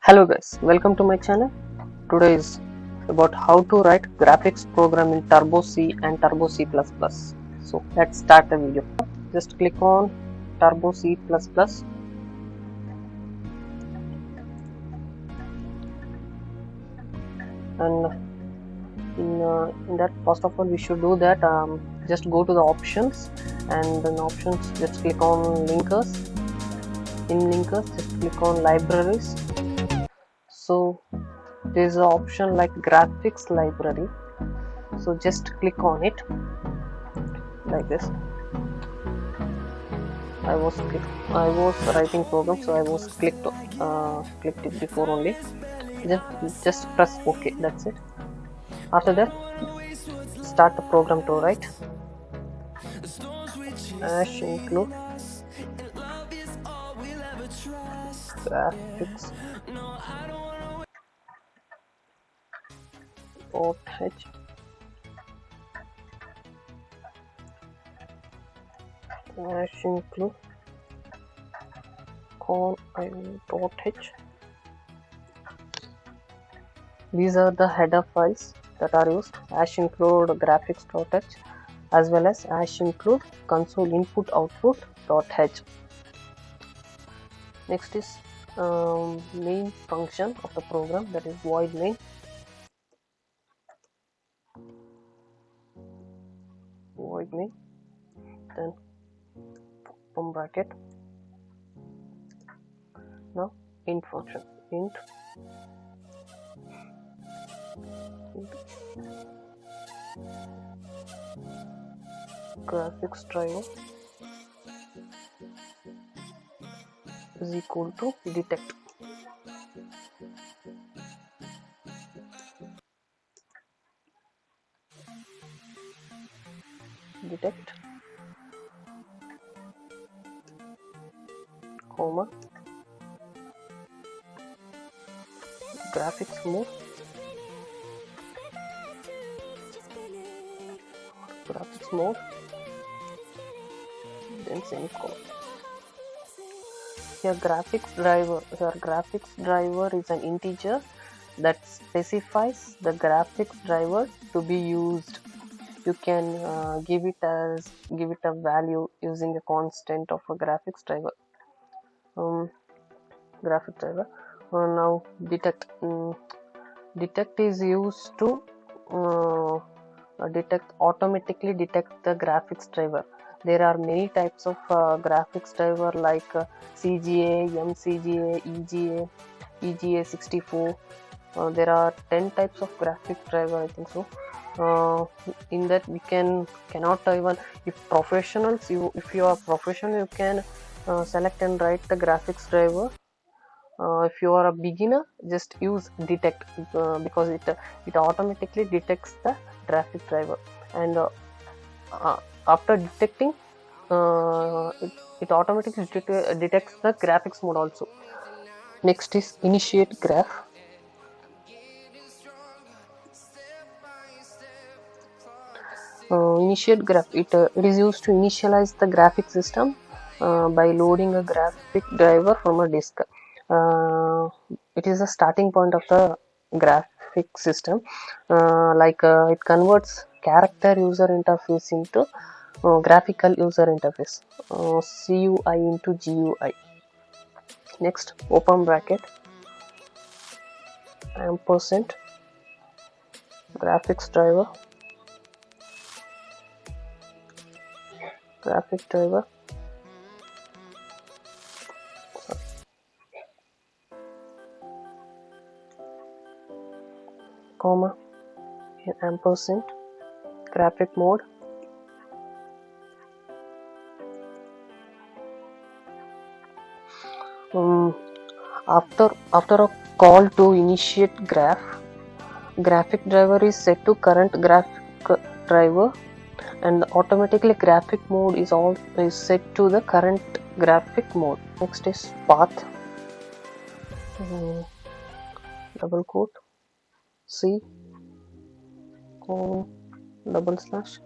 Hello guys, welcome to my channel. Today is about how to write graphics program in Turbo C and Turbo C++. So let's start the video. Just click on Turbo C++ and in that, first of all we should do that, just go to the options, and in options just click on linkers. In linkers just click on libraries. So there is an option like graphics library, so just click on it like this. I was writing program, so I was clicked it before only. Just press OK. That's it. After that, start the program to write. Hash include graphics .h hash include con .h. These are the header files that are used. Hash include graphics.h as well as hash include console input output.h. Next is main function of the program, that is void main. Then open bracket. Now int function, int graphics driver is equal to detect. Detect, comma, graphics mode, then semicolon. Your graphics driver is an integer that specifies the graphics driver to be used. You can give it a value using a constant of a graphics driver. Now detect. Detect is used to automatically detect the graphics driver. There are many types of graphics driver like CGA, MCGA, EGA, EGA64. There are 10 types of graphics driver, I think so. In that we cannot even, if you are professional, you can select and write the graphics driver. If you are a beginner, just use detect because it automatically detects the graphic driver, and after detecting it automatically detects the graphics mode also. Next is initiate graph. Initiate graph, it is used to initialize the graphic system by loading a graphic driver from a disk. It is the starting point of the graphic system. It converts character user interface into graphical user interface, CUI into GUI. Next, open bracket, ampersand graphics driver, comma, ampersand graphic mode, after a call to initiate graphic driver is set to current graphic driver, and automatically graphic mode is set to the current graphic mode. Next is path, double quote, C double slash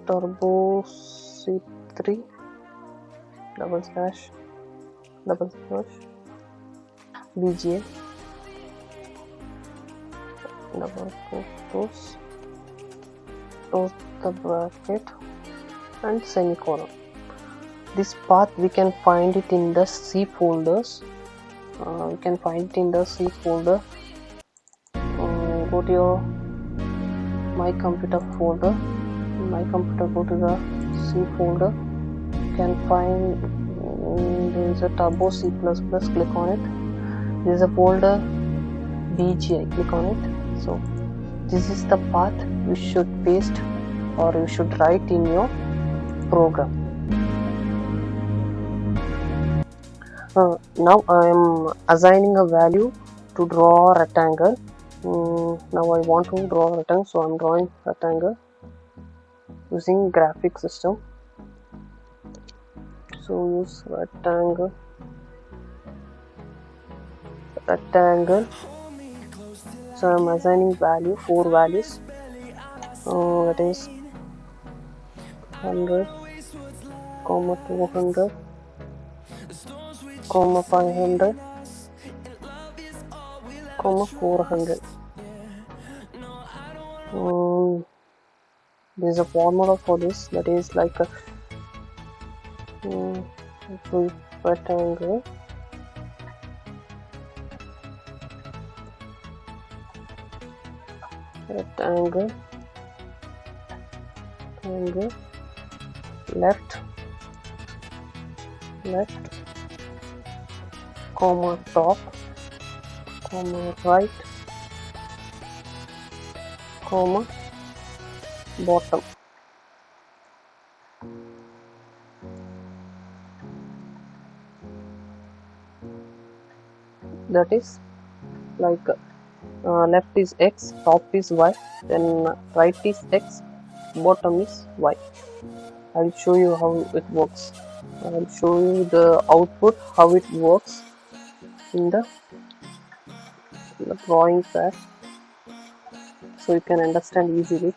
turbo C3 double slash VGA double quotes, close the bracket and semicolon. This path we can find it in the C folders. We can find it in the C folder. Go to your My Computer folder. In My Computer, go to the C folder. You can find there is a Turbo C++. Click on it. There is a folder VGA. Click on it. So this is the path you should paste or you should write in your program. Now I am assigning a value to draw a rectangle. Now I want to draw a rectangle, so I am drawing rectangle using graphic system. So use rectangle. So I am assigning value, 4 values. That is 100, 200, 500, 400. There is a formula for this, that is like a rectangle left, comma top, comma right, comma bottom. That is like left is X, top is Y, then right is X, bottom is Y. I'll show you how it works. I'll show you the output, how it works in the drawing pad, so you can understand easily.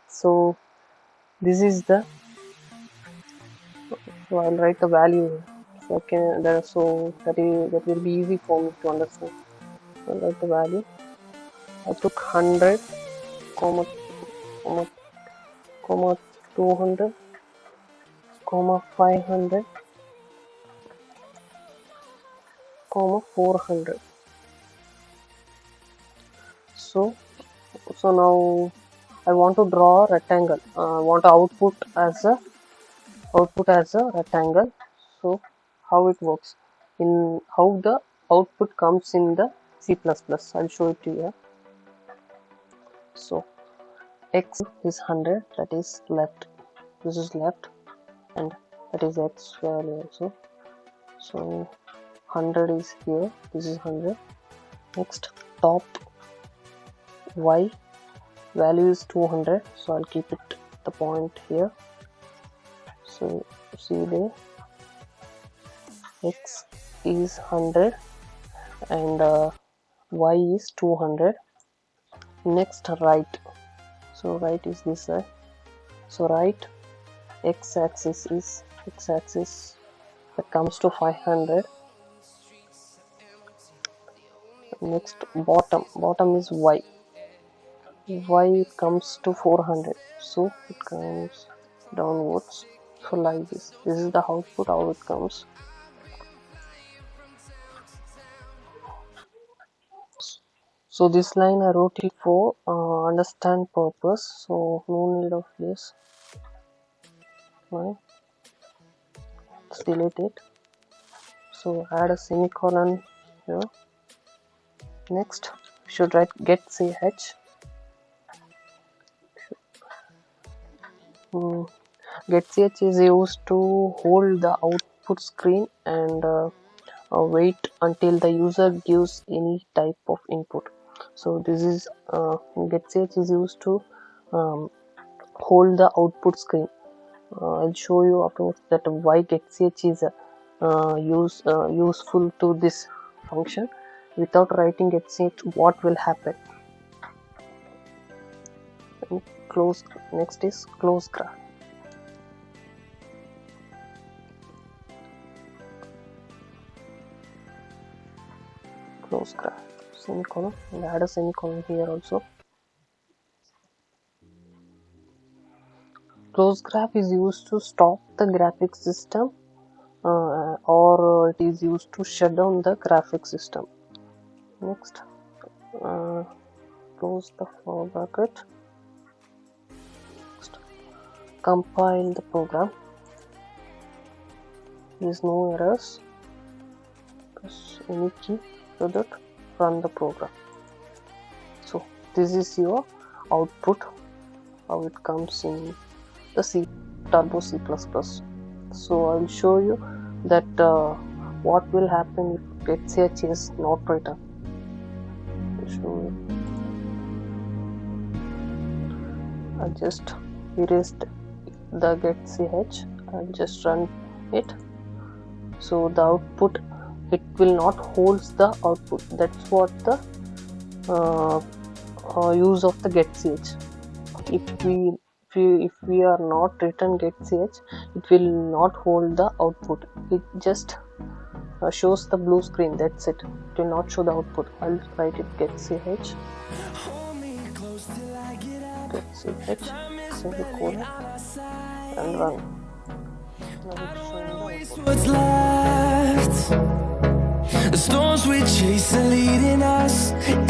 So this is the, so I'll write the value. So that will be easy for me to understand. I'll write the value. I took 100, comma 200, comma 500, comma 400. So now I want to draw a rectangle. I want to output as a rectangle. So how it works, in how the output comes in the C++. I'll show it to you. So X is 100, that is left. This is left, and that is X value also. So 100 is here. This is 100. Next, top Y value is 200. So I'll keep it the point here. So see there, X is 100 and Y is 200. Next, right. So right is this side. So right x-axis that comes to 500. Next, bottom is Y comes to 400. So it comes downwards. So like this is the output, how it comes. So this line I wrote it for understand purpose, so no need of this. Fine. Let's delete it. So add a semicolon here. Next, we should write get ch. Get ch is used to hold the output screen and wait until the user gives any type of input. So this is get ch is used to hold the output screen. I'll show you afterwards that why get ch is useful to this function. Without writing get ch, what will happen? And close. Next is close graph. close graph, semicolon, and add a semicolon here also. Close graph is used to stop the graphics system or it is used to shut down the graphics system. Next, close the for bracket. Next, compile the program. There is no errors. Press any key so that run the program. So this is your output, how it comes in the Turbo C++. So I will show you that what will happen if getch is not written. I'll show you. I just erased the getch. I'll just run it. So the output, it will not hold the output. That's what the use of the getch. If we are not written getch, it will not hold the output. It just shows the blue screen. That's it. It will not show the output. I'll write it getch semicolon and run. Now it's showing What's left? The storms we chase are leading us, and